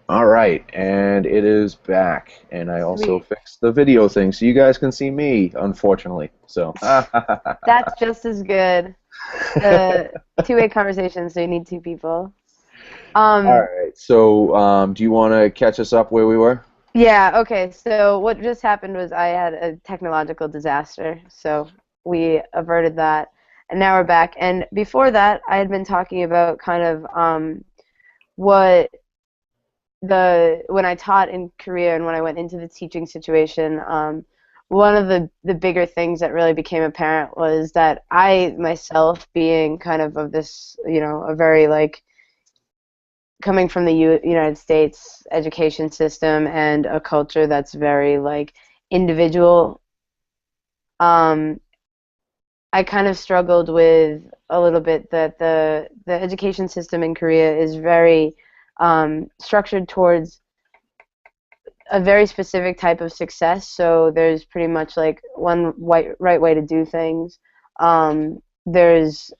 All right, and it is back, and I also Sweet. fixed the video thing so you guys can see me, unfortunately. So, all That's just as good. The two-way conversation, so you need two people. Um, right. So, do you want to catch us up where we were? yeah, okay. So what just happened was I had a technological disaster. So we averted that, and now we're back. And before that, I had been talking about kind of what the when I taught in Korea and when I went into the teaching situation, one of the bigger things that really became apparent was that I myself, being kind of this, a very like coming from the United States education system and a culture that's very like individual, um, I kind of struggled with a little bit that the education system in Korea is very structured towards a very specific type of success. So there's pretty much like right way to do things. There's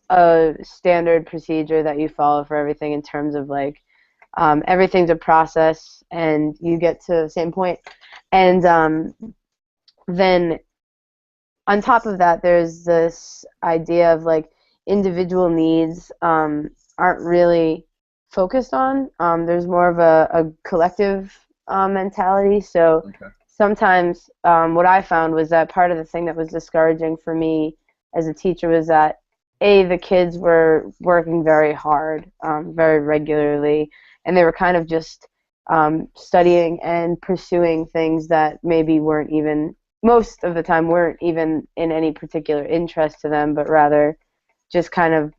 a standard procedure that you follow for everything in terms of like everything's a process and you get to the same point. And then on top of that, there's this idea of like individual needs aren't really focused on. There's more of a collective mentality. So Okay. sometimes what I found was that part of the thing that was discouraging for me as a teacher was that the kids were working very hard, very regularly, and they were kind of just studying and pursuing things that maybe weren't even most of the time weren't even in any particular interest to them, but rather just kind of,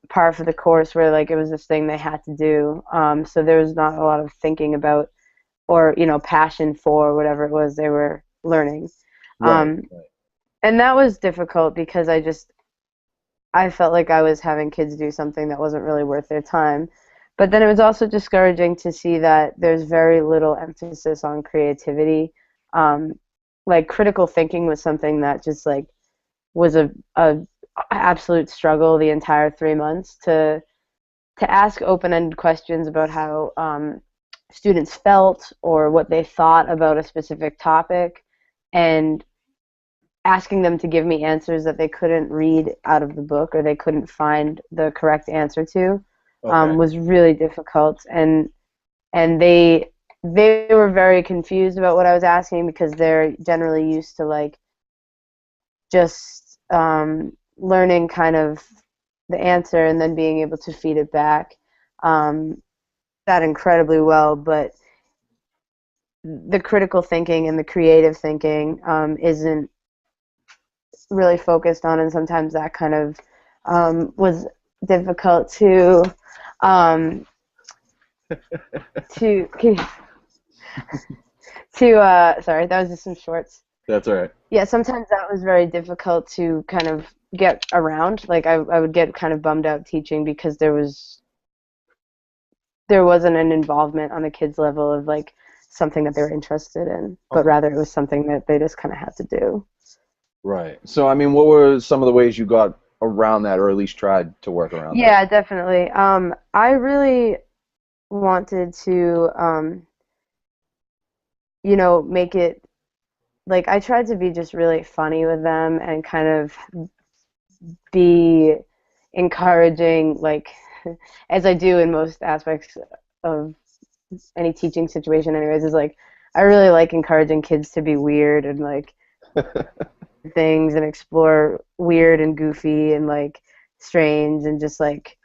par for the course where like it was this thing they had to do. So there was not a lot of thinking about or, passion for whatever it was they were learning. Right. Um, and that was difficult because I felt like I was having kids do something that wasn't really worth their time. But then it was also discouraging to see that there's very little emphasis on creativity. Um, like critical thinking was something that just like was a absolute struggle the entire 3 months to ask open-ended questions about how students felt or what they thought about a specific topic, and asking them to give me answers that they couldn't read out of the book or they couldn't find the correct answer to Okay. was really difficult. And they were very confused about what I was asking because they're generally used to like just learning kind of the answer and then being able to feed it back um, that incredibly well. But the critical thinking and the creative thinking isn't really focused on, and sometimes that kind of was difficult um, to sorry, that was just some shorts. That's all right. Yeah, sometimes that was very difficult to kind of get around. Like I would get kind of bummed out teaching because there wasn't an involvement on the kids level of like something that they were interested in, but Okay. rather it was something that they just kind of had to do. Right. So, I mean, what were some of the ways you got around that, or at least tried to work around that? Yeah, definitely. I really wanted to, make it like I tried to be just really funny with them and kind of be encouraging, like as I do in most aspects of any teaching situation, anyways, is like I really like encouraging kids to be weird and like things and explore weird and goofy and like strange and just like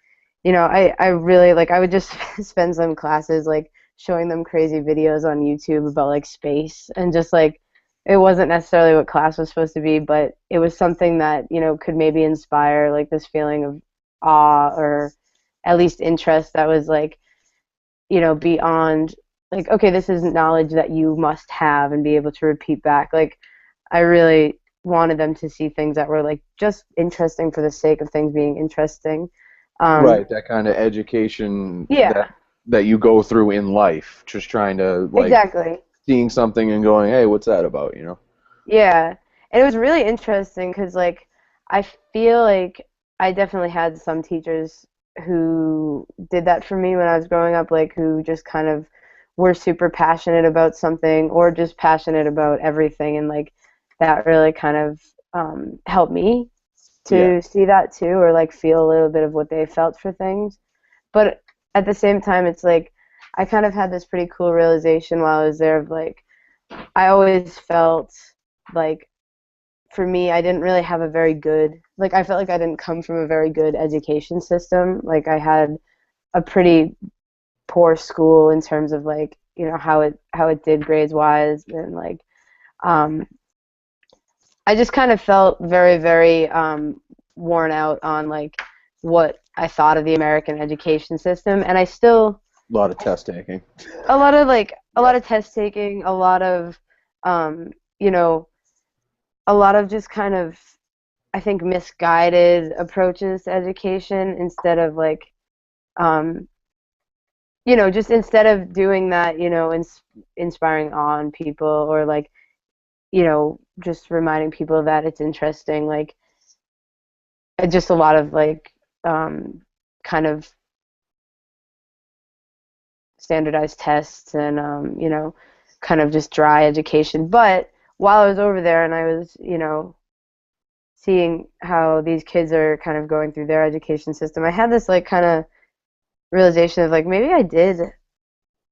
I really like I would just spend some classes like showing them crazy videos on YouTube about like space and just like it wasn't necessarily what class was supposed to be, but it was something that could maybe inspire like this feeling of awe or at least interest that was like beyond like okay, this is knowledge that you must have and be able to repeat back. Like I really wanted them to see things that were like just interesting for the sake of things being interesting. Right, that kind of education Yeah, that you go through in life, just trying to like exactly. seeing something and going, "Hey, what's that about?" You know? Yeah. And it was really interesting because like I feel like I definitely had some teachers who did that for me when I was growing up, like who just kind of were super passionate about something or just passionate about everything, and like that really kind of helped me Yeah. to see that too, or like feel a little bit of what they felt for things. But at the same time, it's like I kind of had this pretty cool realization while I was there of like I always felt like for me, I didn't really have a very good, like I felt like I didn't come from a very good education system. Like I had a pretty poor school in terms of like, how it did grades wise, and like um I just kind of felt very, very worn out on like what I thought of the American education system, and I still A lot of test taking. a Yeah. lot of test taking, a lot of um, you know, a lot of just kind of I think misguided approaches to education instead of like um, just instead of doing that, inspiring on people or like just reminding people that it's interesting, like just a lot of like kind of standardized tests and kind of just dry education. But while I was over there and I was seeing how these kids are kind of going through their education system, I had this like kind of realization of like maybe I did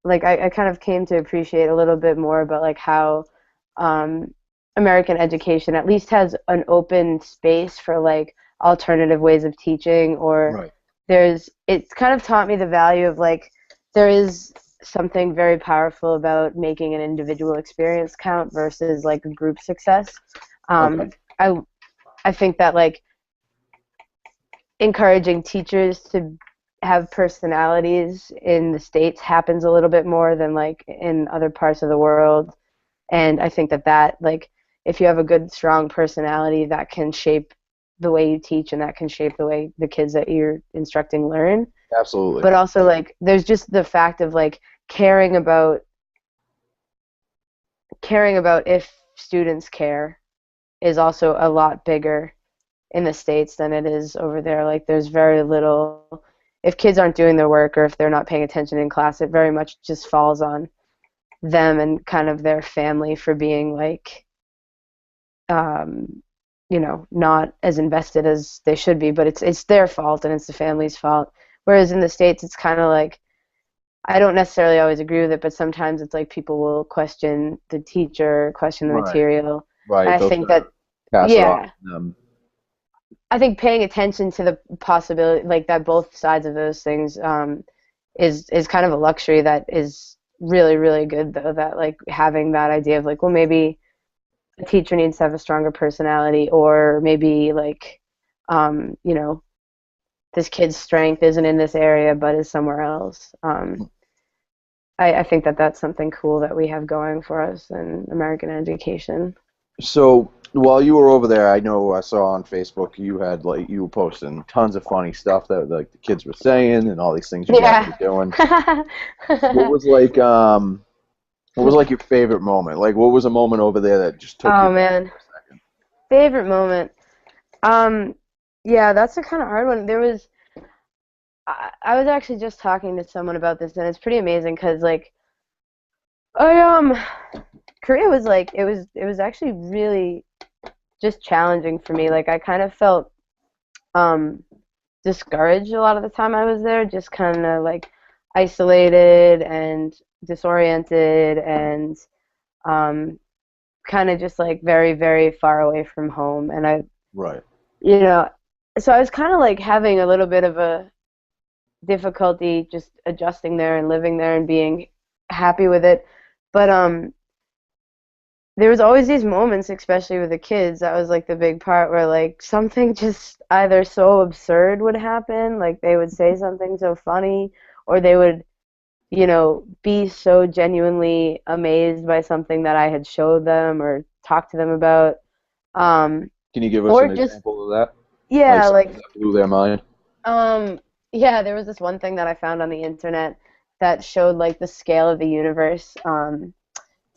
like I kind of came to appreciate a little bit more about like how um, American education at least has an open space for like alternative ways of teaching, or Right. it's kind of taught me the value of like there is something very powerful about making an individual experience count versus like a group success. Okay. Um, I I think that like encouraging teachers to have personalities in the States happens a little bit more than like in other parts of the world. And I think that like if you have a good strong personality, that can shape the way you teach, and that can shape the way the kids that you're instructing learn. Absolutely. But also like there's just the fact of like caring about if students care is also a lot bigger in the States than it is over there. Like there's very little, if kids aren't doing their work or if they're not paying attention in class, it very much just falls on them and kind of their family for being like, um, not as invested as they should be. But it's their fault and it's the family's fault. Whereas in the States, it's kind of like I don't necessarily always agree with it, but sometimes it's like people will question the teacher, question the Right. material. And Right. I They'll think try to that, pass it off. yeah, I think paying attention to the possibility, like that, both sides of those things, is kind of a luxury that is really, really good. Though that like having that idea of like, well, maybe a teacher needs to have a stronger personality, or maybe like, um, you know, this kid's strength isn't in this area but is somewhere else. I think that that's something cool that we have going for us in American education. So while you were over there, I know I saw on Facebook you had like you were posting tons of funny stuff that like the kids were saying and all these things you guys Yeah. were doing. What was like what was like your favorite moment? Like what was a moment over there that just took you Oh back man, for a second? favorite moment. Um, yeah, that's a kind of hard one. I was actually just talking to someone about this, and it's pretty amazing because like I Korea was like it was actually really just challenging for me. Like I kind of felt um discouraged a lot of the time I was there, just kind of like isolated and disoriented and um kind of just like very, very far away from home. And Right. you know, so I was kind of like having a little bit of a difficulty just adjusting there and living there and being happy with it. But there was always these moments, especially with the kids, that was like the big part where like something just either so absurd would happen, like they would say something so funny, or they would, be so genuinely amazed by something that I had showed them or talked to them about. Um, Can you give us or an just, example of that? Like yeah, something like, that blew their mind? yeah, there was this one thing that I found on the internet that showed like the scale of the universe,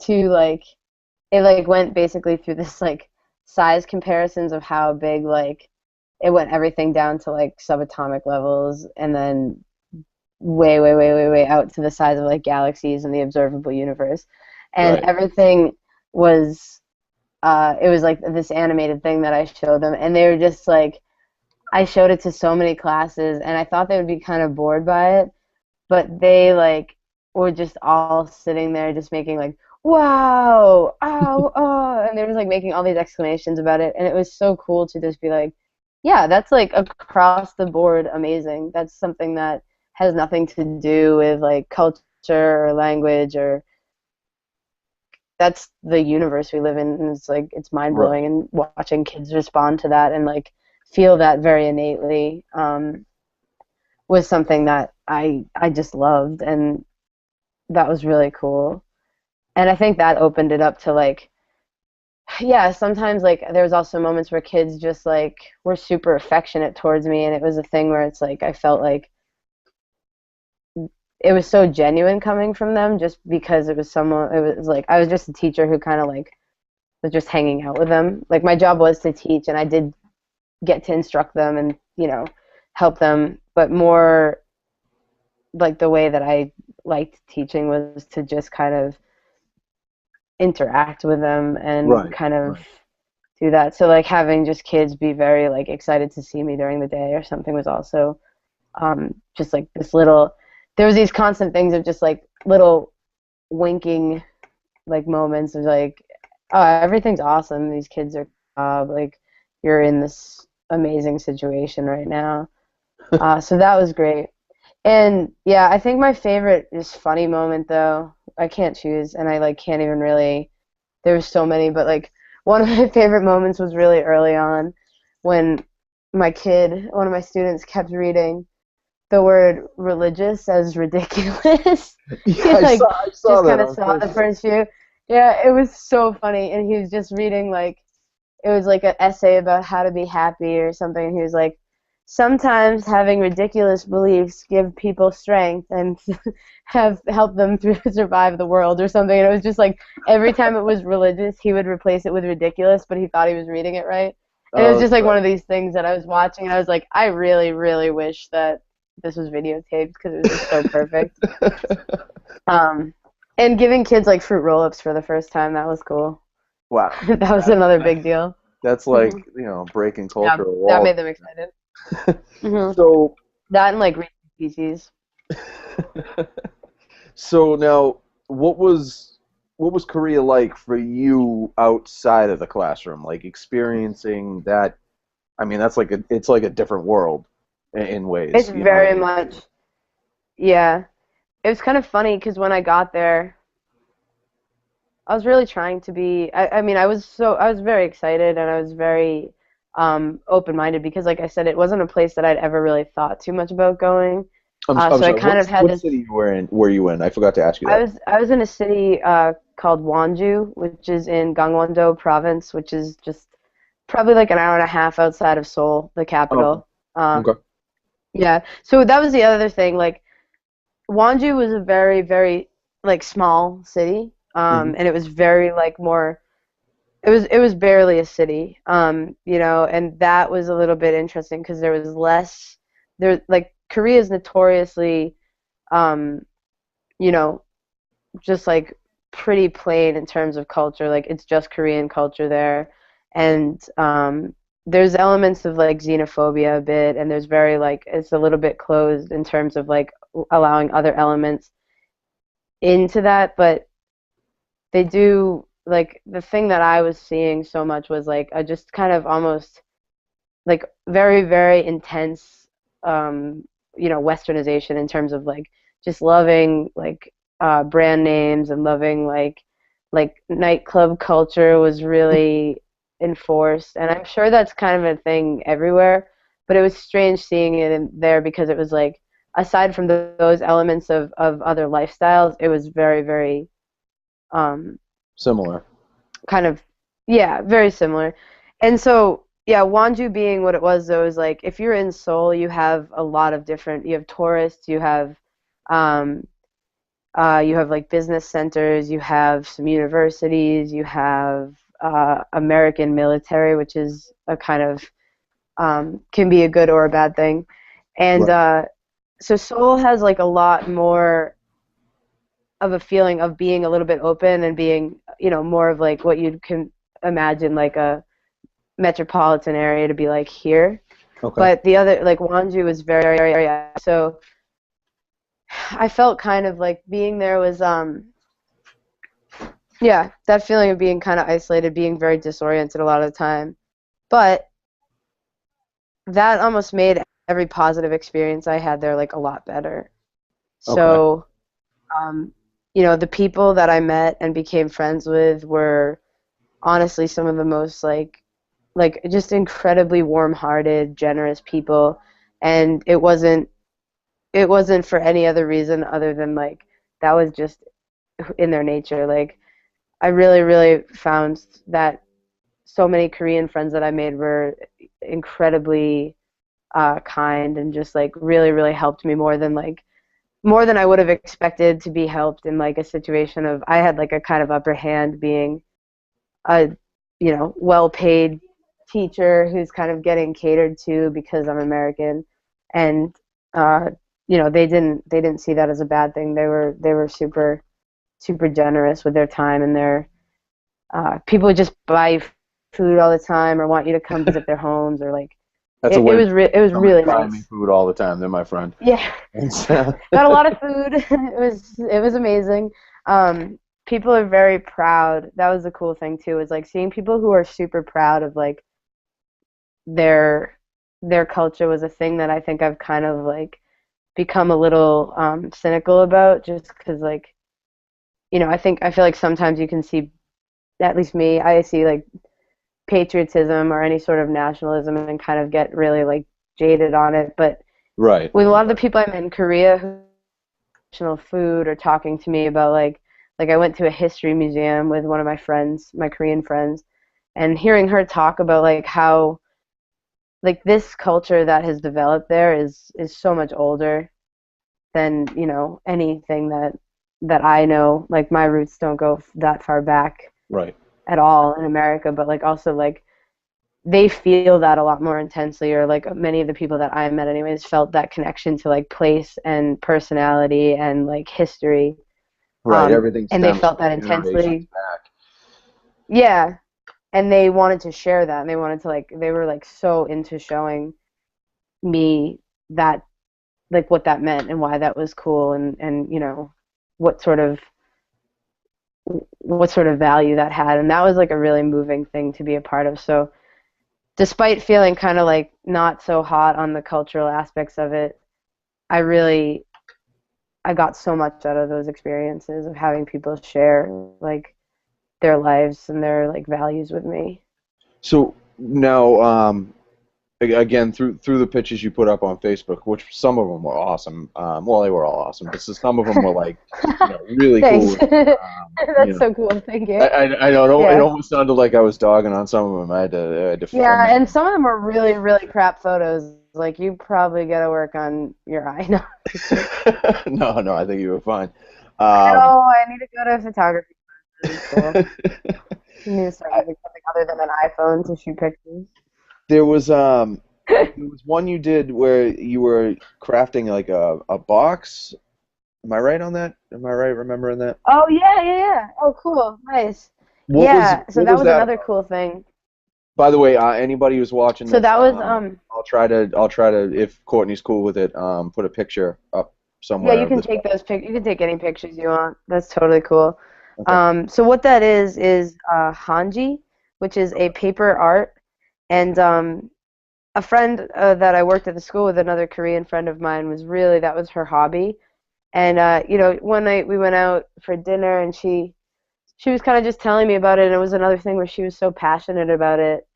to like it like went basically through this like size comparisons of how big like it went everything down to like subatomic levels, and then way, way, way, way, way out to the size of like galaxies in the observable universe, and Right. everything was it was like this animated thing that I showed them, and they were just like, I showed it to so many classes, and I thought they would be kind of bored by it, but they like were just all sitting there just making like wow, ow, oh, and they were just like making all these exclamations about it, and it was so cool to just be like, yeah, that's like across the board amazing. That's something that has nothing to do with like culture or language, or that's the universe we live in, and it's like it's mind Right. blowing, and watching kids respond to that and like feel that very innately was something that I just loved, and that was really cool. And I think that opened it up to like, yeah, sometimes like there was also moments where kids just like were super affectionate towards me, and it was a thing where it's like I felt like it was so genuine coming from them, just because it was someone, it was like I was just a teacher who kind of like was just hanging out with them. Like my job was to teach, and I did get to instruct them and help them, but more like the way that I liked teaching was to just kind of interact with them and Right. kind of Right. do that. So like having just kids be very like excited to see me during the day or something was also just like this little. There was these constant things of just like little winking like moments of like, oh, everything's awesome. These kids are like you're in this amazing situation right now. So that was great. And yeah, I think my favorite is funny moment though. I can't choose, and I like can't even really. There's so many, but like one of my favorite moments was really early on when one of my students, kept reading the word religious as ridiculous. Yeah, He like I saw just that kind of on saw the Facebook. first few. Yeah, it was so funny, and he was just reading like it was like an essay about how to be happy or something. He was like, sometimes having ridiculous beliefs give people strength and have helped them through survive the world or something. And it was just like every time it was religious, he would replace it with ridiculous, but he thought he was reading it right. And it was Oh, just that's like one right. of these things that I was watching, and I was like, I really, really wish that this was videotaped because it was just so perfect. Um, and giving kids like fruit roll-ups for the first time, that was cool. Wow. That was another big deal. That's like, Hmm. breaking Yeah, cultural that walls. made them excited. Hmm. So, That and like Reese's Pieces. so now, what was what was Korea like for you outside of the classroom? Like experiencing that. I mean, it's like a different world in ways. It's You know what I very mean? much, yeah. It was kind of funny because when I got there, I was really trying to be. I mean, I was very excited, and I was very open-minded because, like I said, it wasn't a place that I'd ever really thought too much about going. I'm So I sorry. kind of had What this. city you were in? Were you in? I forgot to ask you that. I was in a city called Wonju, which is in Gangwon-do province, which is just probably like an hour and a half outside of Seoul, the Okay. capital. Okay. Yeah. So that was the other thing. Like Wonju was a very, very like small city, Hmm. and it was very like more. It was barely a city, and that was a little bit interesting because there was less. There like Korea is notoriously, um, you know, just like pretty plain in terms of culture. Like it's just Korean culture there, and there's elements of like xenophobia a bit, and there's very like it's a little bit closed in terms of like allowing other elements into that, but they do like the thing that I was seeing so much was like a just kind of almost like very very intense um westernization in terms of like just loving like brand names and loving like nightclub culture was really enforced, and I'm sure that's kind of a thing everywhere, but it was strange seeing it in there because it was like aside from those elements of other lifestyles, it was very very um Similar. kind of, yeah, very similar. And so yeah, Wanju being what it was though is like if you're in Seoul, you have a lot of different. You have tourists, um, you have like business centers, you have some universities, you have American military, which is a kind of can be a good or a bad thing. And Right. so Seoul has like a lot more of a feeling of being a little bit open and being, more of like what you can imagine like a metropolitan area to be like here. Okay. But the other, like Wanju was very, so I felt kind of like being there was, yeah, that feeling of being kind of isolated, being very disoriented a lot of the time. But that almost made every positive experience I had there like a lot better. Okay. So, um, the people that I met and became friends with were honestly some of the most like just incredibly warm-hearted, generous people, and it wasn't for any other reason other than like that was just in their nature. Like I really, really found that so many Korean friends that I made were incredibly kind and just like really, really helped me more than I would have expected to be helped in like a situation of I had like a kind of upper hand being a well-paid teacher who's kind of getting catered to because I'm American, and uh, they didn't see that as a bad thing. They were super super generous with their time and their people would just buy food all the time or want you to come visit their homes or like That's a it way was it was somebody really buying me nice. food all the time. They're my friend. Yeah, It's, got a lot of food. It was amazing. People are very proud. That was the cool thing too. Is like seeing people who are super proud of like their their culture was a thing that I think I've kind of like become a little cynical about just because like I feel like sometimes you can see, at least me, I see like patriotism or any sort of nationalism and kind of get really like jaded on it. But right. with a lot of the people I met in Korea who traditional food or talking to me about like I went to a history museum with one of my friends, my Korean friends, and hearing her talk about like how like this culture that has developed there is so much older than anything that I know. Like my roots don't go that far back Right. at all in America, but like also like they feel that a lot more intensely, or like many of the people that I met anyways felt that connection to like place and personality and like history. Right. Everything And they stems felt from that generations intensely. back. Yeah, and they wanted to share that, and they wanted to like they were like so into showing me that like what that meant and why that was cool, and what sort of what sort of value that had, and that was like a really moving thing to be a part of. So despite feeling kind of like not so hot on the cultural aspects of it, I really I got so much out of those experiences of having people share like their lives and their like values with me. So now, again, through the pictures you put up on Facebook, which some of them were awesome. Well, they were all awesome, but some of them were like, really Thanks. cool. You That's know, so cool. Thank you. I know it Yeah. almost sounded like I was dogging on some of them. I had to Yeah, make and some of them are really, really crap photos. Like you probably gotta work on your eye. No, just kidding. no, no, I think you were fine. I Um, know I need to go to photography in school. I need to start using something other than an iPhone to shoot pictures. there was there was one you did where you were crafting like a box. Am I right on that? Am I right remembering that? Oh yeah, yeah, yeah. Oh cool, nice. What Yeah, so what that was was that another about? cool thing. By the way, anybody who's watching So this, that was I'll try to if Courtney's cool with it, put a picture up yeah, somewhere you of can this take box. those pic. You can take any pictures you want. That's totally cool. Okay. So what that is Hanji, which is a paper art, and a friend that I worked at the school with, another Korean friend of mine, was really that was her hobby. And one night we went out for dinner, and she was kind of just telling me about it, and it was another thing where she was so passionate about it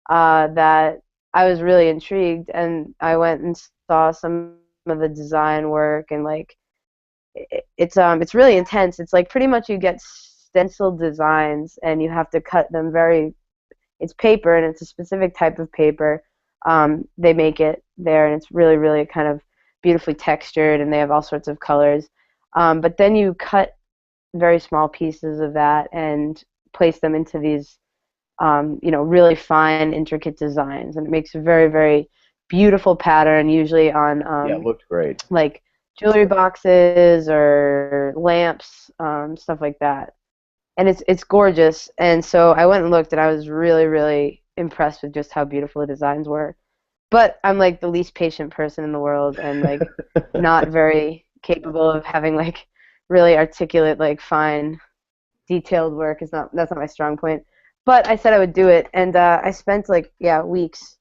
that I was really intrigued, and I went and saw some of the design work, and like it's really intense. It's like pretty much you get stenciled designs, and you have to cut them very. It's paper, and it's a specific type of paper. They make it there, and it's really, really kind of beautifully textured, and they have all sorts of colors. But then you cut very small pieces of that and place them into these really fine, intricate designs, and it makes a very, very beautiful pattern, usually on Yeah, it looked great. like jewelry boxes or lamps, stuff like that. And it's gorgeous. And so I went and looked, and I was really, really impressed with just how beautiful the designs were. But I'm like the least patient person in the world, and like not very capable of having like really articulate, like fine, detailed work. Is not That's not my strong point. But I said I would do it, and I spent like weeks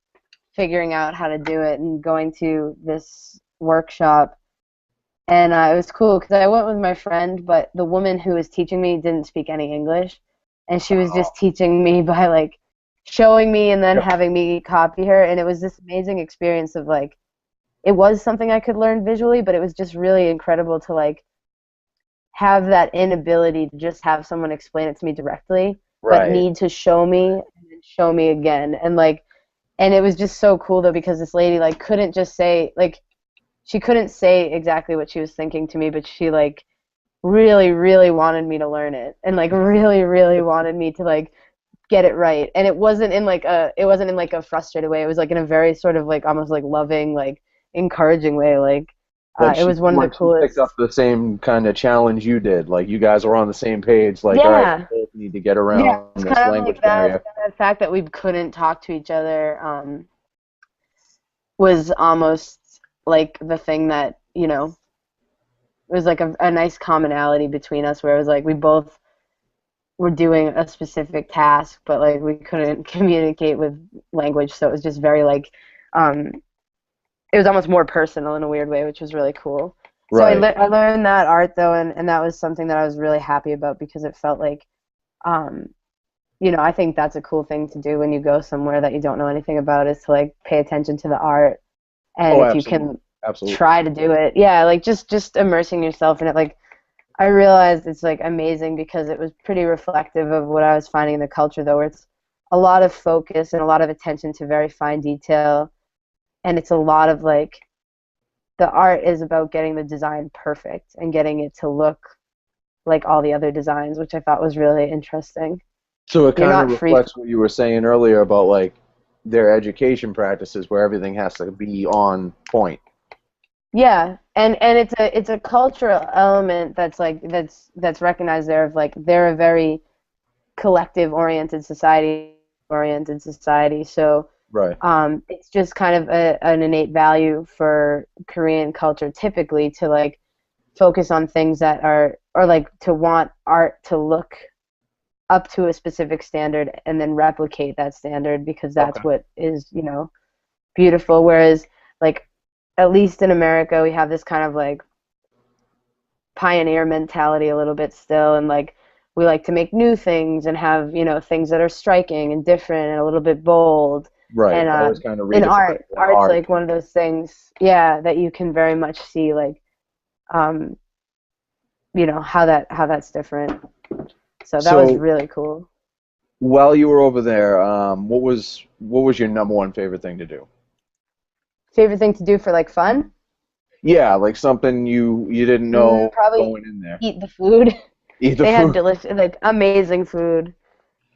figuring out how to do it and going to this workshop. And it was cool because I went with my friend, but the woman who was teaching me didn't speak any English, and she was Oh. just teaching me by like showing me and then Yep. having me copy her. And it was this amazing experience of like it was something I could learn visually, but it was just really incredible to like have that inability to just have someone explain it to me directly, but Right. need to show me and then show me again. And it was just so cool though because this lady like couldn't just say like she couldn't say exactly what she was thinking to me, but she like really, really wanted me to learn it and like really, really wanted me to like get it right. And it wasn't in like a frustrated way. It was like in a very sort of like almost like loving, like encouraging way. Like it was one of the Like she picked up coolest. the same kind of challenge you did. Like you guys were on the same page. Like, all right, Yeah. we both need to get Yeah. around It's this kind of like language barrier. that fact that we couldn't talk to each other was almost like the thing that, it was like a nice commonality between us where it was like we both were doing a specific task, but like we couldn't communicate with language, so it was just very like um, it was almost more personal in a weird way, which was really cool. So Right. I learned that art though, and that was something that I was really happy about because it felt like um, I think that's a cool thing to do when you go somewhere that you don't know anything about is to like pay attention to the art, and Oh, if you absolutely. can Absolutely. try to do it, yeah, like just immersing yourself in it. Like I realized it's like amazing because it was pretty reflective of what I was finding in the culture though, where it's a lot of focus and a lot of attention to very fine detail, and it's a lot of like the art is about getting the design perfect and getting it to look like all the other designs, which I thought was really interesting. So it You're kind of not free. reflects what you were saying earlier about like their education practices where everything has to be on point. Yeah, and it's a cultural element that's like that's recognized there of like they're a very collective oriented society. So Right. it's just kind of an innate value for Korean culture typically to like focus on things that are or like to want art to look up to a specific standard and then replicate that standard because that's Okay. what is beautiful. Whereas like at least in America we have this kind of like pioneer mentality a little bit still, and like we like to make new things and have things that are striking and different and a little bit bold. Right. And Always kind of in redefine what art's art like can one of those things, yeah, that you can very much see like um how that's different. So that was So really cool. while you were over there, what was your number one favorite thing to do? Favorite thing to do for like fun? Yeah, like something you didn't know Probably going in there. eat the food. Eat the They had food. delicious, like amazing food.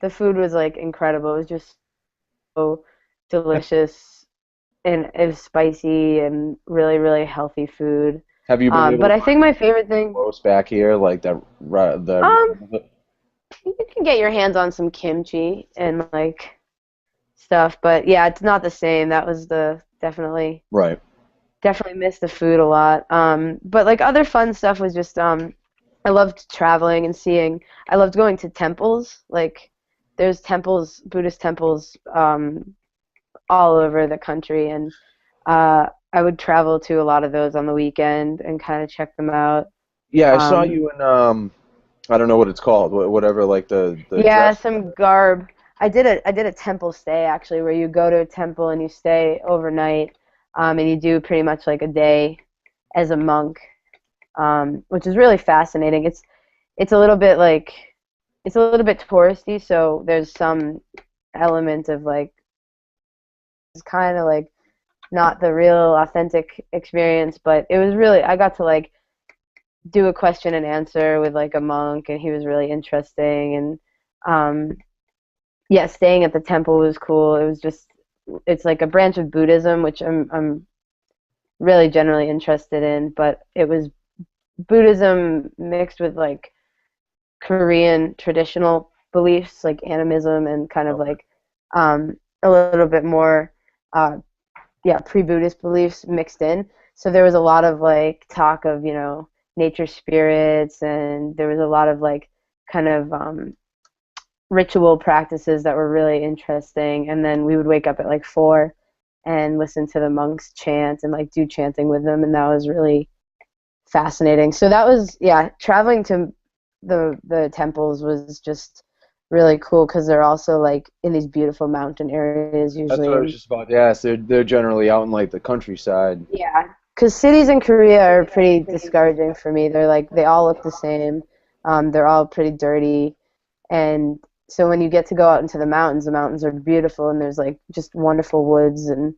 The food was like incredible. It was just so delicious, and it was spicy and really, really healthy food. Have you been able But to I think find my anything favorite thing, close back here, like the um, region of it? you can get your hands on some kimchi and like stuff, but yeah, it's not the same. That was the Right. definitely missed the food a lot. But like other fun stuff was just I loved traveling and seeing. I loved going to temples. Like there's temples, Buddhist temples, all over the country, and I would travel to a lot of those on the weekend and kind of check them out. Yeah, I saw Um, you in I don't know what it's called, whatever, like the yeah, dress. some garb. I did a temple stay actually, where you go to a temple and you stay overnight, and you do pretty much like a day as a monk, which is really fascinating. It's a little bit like it's a little bit touristy, so there's some element of like it's kind of like not the real authentic experience, but it was really I got to like do a question and answer with like a monk, and he was really interesting, and um, yeah, staying at the temple was cool. It was just it's like a branch of Buddhism, which I'm really generally interested in, but it was Buddhism mixed with like Korean traditional beliefs, like animism and kind of Okay. like a little bit more yeah, pre-Buddhist beliefs mixed in. So there was a lot of like talk of, nature spirits, and there was a lot of like kind of ritual practices that were really interesting. And then we would wake up at like 4 and listen to the monks chant and like do chanting with them, and that was really fascinating. So that was, yeah, traveling to the temples was just really cool because they're also like in these beautiful mountain areas That's usually. what I was And just about to ask. They're generally out in like the countryside. yeah, because cities in Korea are pretty discouraging for me. They're like they all look the same. They're all pretty dirty, and so when you get to go out into the mountains are beautiful, and there's like just wonderful woods, and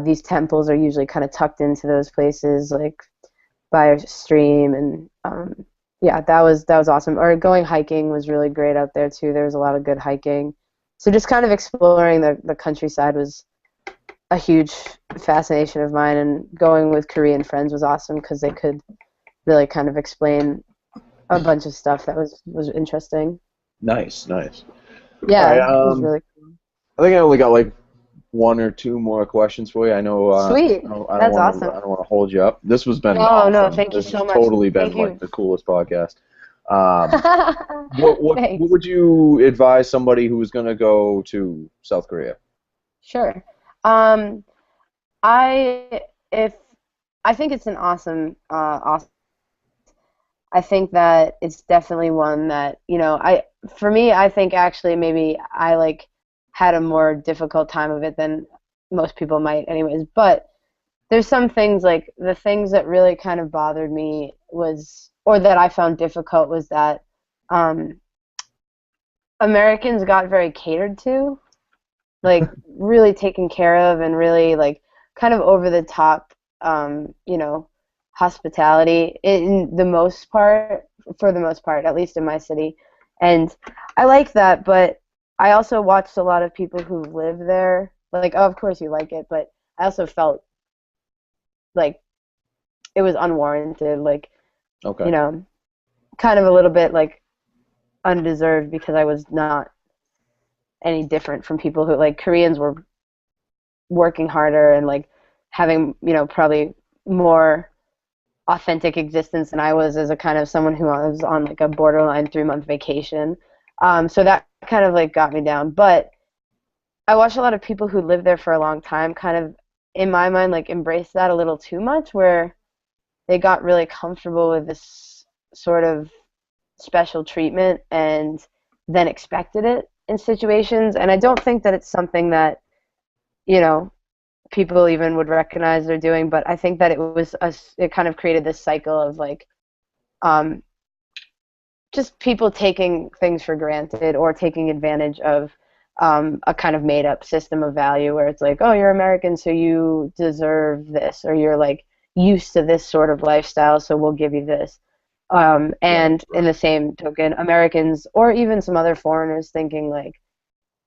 these temples are usually kind of tucked into those places, like by a stream, and yeah, that was awesome. Or going hiking was really great out there too. There was a lot of good hiking. So just kind of exploring the countryside was a huge fascination of mine, and going with Korean friends was awesome because they could really kind of explain a bunch of stuff that was interesting. Nice, nice. All right. Yeah, it was really cool. I think I only got like one or two more questions for you. I know. Sweet. I don't That's want to. awesome. I don't want to hold you up. This has been No, no, awesome. thank you This has so much. totally been Thank like you. the coolest podcast. Um, what Thanks. would you advise somebody who was going to go to South Korea? Sure. Um, I if I think it's an awesome. I think that it's definitely one that, I for me, I think actually maybe I like had a more difficult time of it than most people might anyways. But there's some things like the things that really kind of bothered me was or that I found difficult was that um Americans got very catered to, like really taken care of and really like kind of over the top hospitality in the most part for the most part, at least in my city. And I like that, but I also watched a lot of people who live there. Like, oh, of course you like it, but I also felt like it was unwarranted, like, you Okay. know, kind of a little bit like undeserved because I was not any different from people who like Koreans were working harder and like having probably more authentic existence than I was as a kind of someone who was on like a borderline 3 month vacation. So that kind of like got me down. But I watched a lot of people who lived there for a long time kind of in my mind like embrace that a little too much where they got really comfortable with this sort of special treatment and then expected it in situations. And I don't think that it's something that, you know, people even would recognize they're doing, but I think that it kind of created this cycle of like um, just people taking things for granted or taking advantage of a kind of made up system of value where it's like, oh, you're American, so you deserve this, or you're like used to this sort of lifestyle, so we'll give you this. Right. And in the same token, Americans or even some other foreigners thinking like,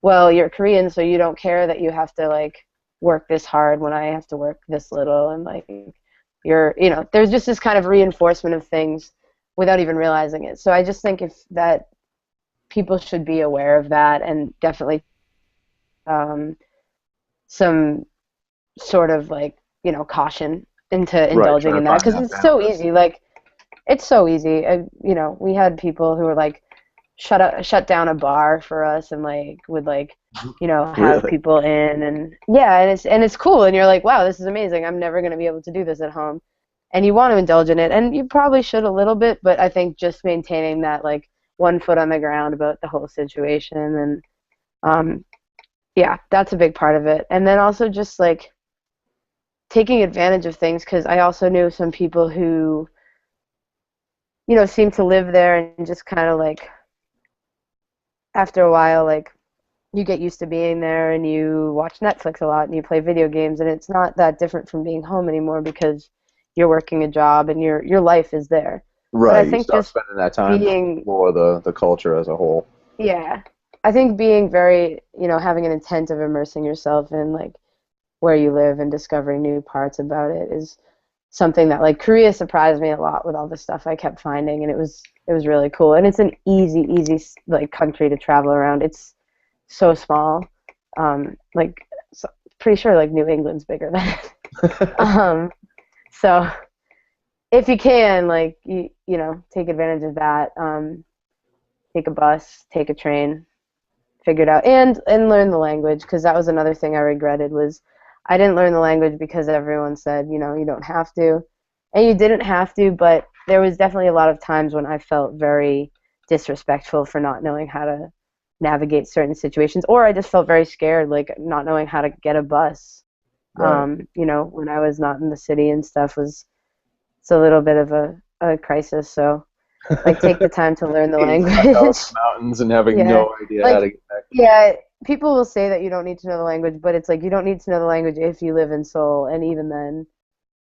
well, you're Korean, so you don't care that you have to like work this hard when I have to work this little, and like there's just this kind of reinforcement of things without even realizing it. So I just think if that people should be aware of that and definitely um, some sort of like caution into Right. indulging Trying in to that find because that it's so balance. easy. Like it's so easy. We had people who were like shut down a bar for us and like would like have Really. people in, and yeah, and it's cool, and you're like, wow, this is amazing. I'm never going to be able to do this at home, and you want to indulge in it, and you probably should a little bit, but I think just maintaining that like one foot on the ground about the whole situation, and um yeah, that's a big part of it. And then also just like taking advantage of things because I also knew some people who seem to live there and just kind of like after a while like you get used to being there and you watch Netflix a lot and you play video games, and it's not that different from being home anymore because you're working a job and your life is there. But I Right. You think start just spending that time to being explore the culture as a whole. yeah, I think being very, having an intent of immersing yourself in like where you live and discovering new parts about it is something that like Korea surprised me a lot with all the stuff I kept finding, and it was really cool. And it's an easy like country to travel around. It's so small. Like so, pretty sure like New England's bigger than it. So if you can, like take advantage of that. Take a bus, take a train, figure it out, and learn the language, because that was another thing I regretted was I didn't learn the language because everyone said, you don't have to. And you didn't have to, but there was definitely a lot of times when I felt very disrespectful for not knowing how to navigate certain situations, or I just felt very scared, like not knowing how to get a bus. Right. When I was not in the city and stuff it's a little bit of a crisis, so like take the time to learn the Getting stuck out in language. the mountains and having Yeah. no idea how to Like, get back. yeah, people will say that you don't need to know the language, but it's like you don't need to know the language if you live in Seoul, and even then,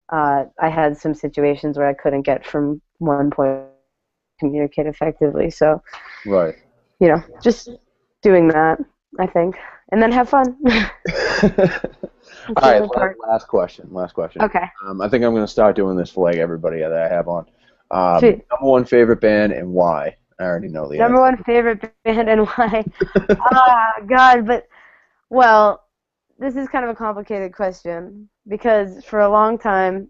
I had some situations where I couldn't get from one point to communicate effectively. So, Right. just doing that, I think, and then have fun. All right, last question. Okay. I think I'm going to start doing this for like everybody that I have on. Sweet. Number one favorite band and why? I already know the Number answer. one favorite band and why? God, but well, this is kind of a complicated question because for a long time,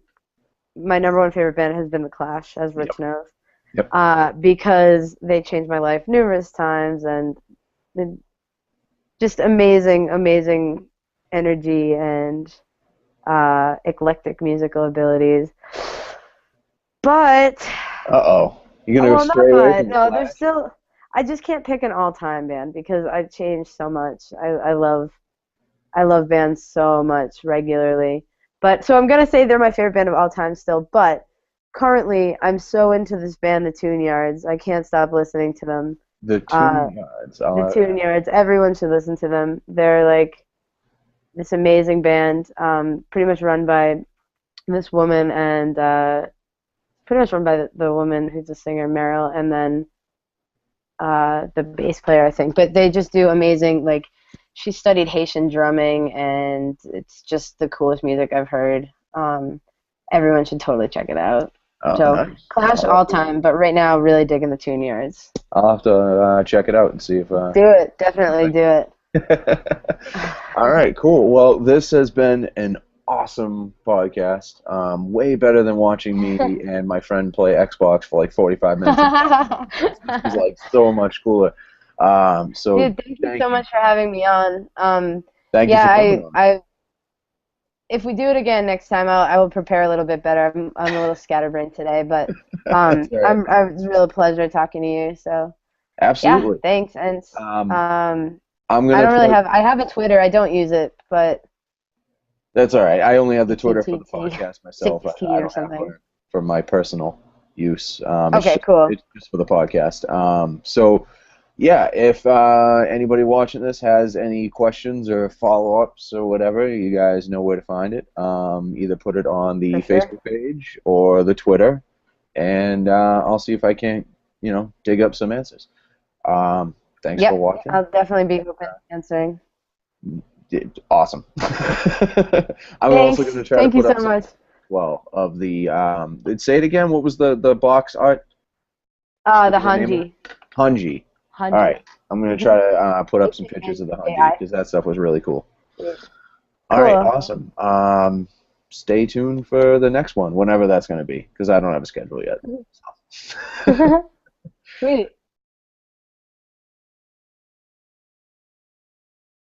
my number one favorite band has been The Clash, as Rich knows. Yep. Because they changed my life numerous times and just amazing energy and eclectic musical abilities. But you're gonna go not stray away but. from the No, Clash? there's still. I just can't pick an all-time band because I've changed so much. I love bands so much regularly. But so I'm gonna say they're my favorite band of all time still. But currently, I'm so into this band, the Tune Yards. I can't stop listening to them. The Tune Yards. The Tune Yards. Everyone should listen to them. They're like this amazing band, pretty much run by this woman and pretty much run by the woman who's the singer, Meryl, and then the bass player, I think. But they just do amazing, like, she studied Haitian drumming, and it's just the coolest music I've heard. Everyone should totally check it out. So, Nice. Clash all time, but right now, really digging the Tune Yards. I'll have to check it out and see if... Do it. Definitely do it. All right, cool. Well, this has been an awesome podcast. Way better than watching me and my friend play Xbox for like 45 minutes. This is like so much cooler. So dude, thank you so much for having me on. Thank you for coming on. If we do it again next time, I will prepare a little bit better. I'm a little scatterbrained today, but right. It's a real pleasure talking to you. So absolutely, yeah, thanks. And I'm gonna. I have a Twitter. I don't use it, but that's all right. I only have the Twitter for the podcast myself. 16 I or don't something. have for my personal use. Okay, cool. It's just for the podcast. So. Yeah, if anybody watching this has any questions or follow-ups or whatever, you guys know where to find it. Either put it on the Facebook page or the Twitter, and I'll see if I can't, dig up some answers. Thanks for watching. I'll definitely be open to answering. Awesome. I'm also going to try to put up some as well of the. Say it again. What was the box art? The Hanji. Hanji. All right, I'm going to try to put up some pictures of the Hanji because that stuff was really cool. All right, awesome. Stay tuned for the next one, whenever that's going to be, because I don't have a schedule yet. Sweet.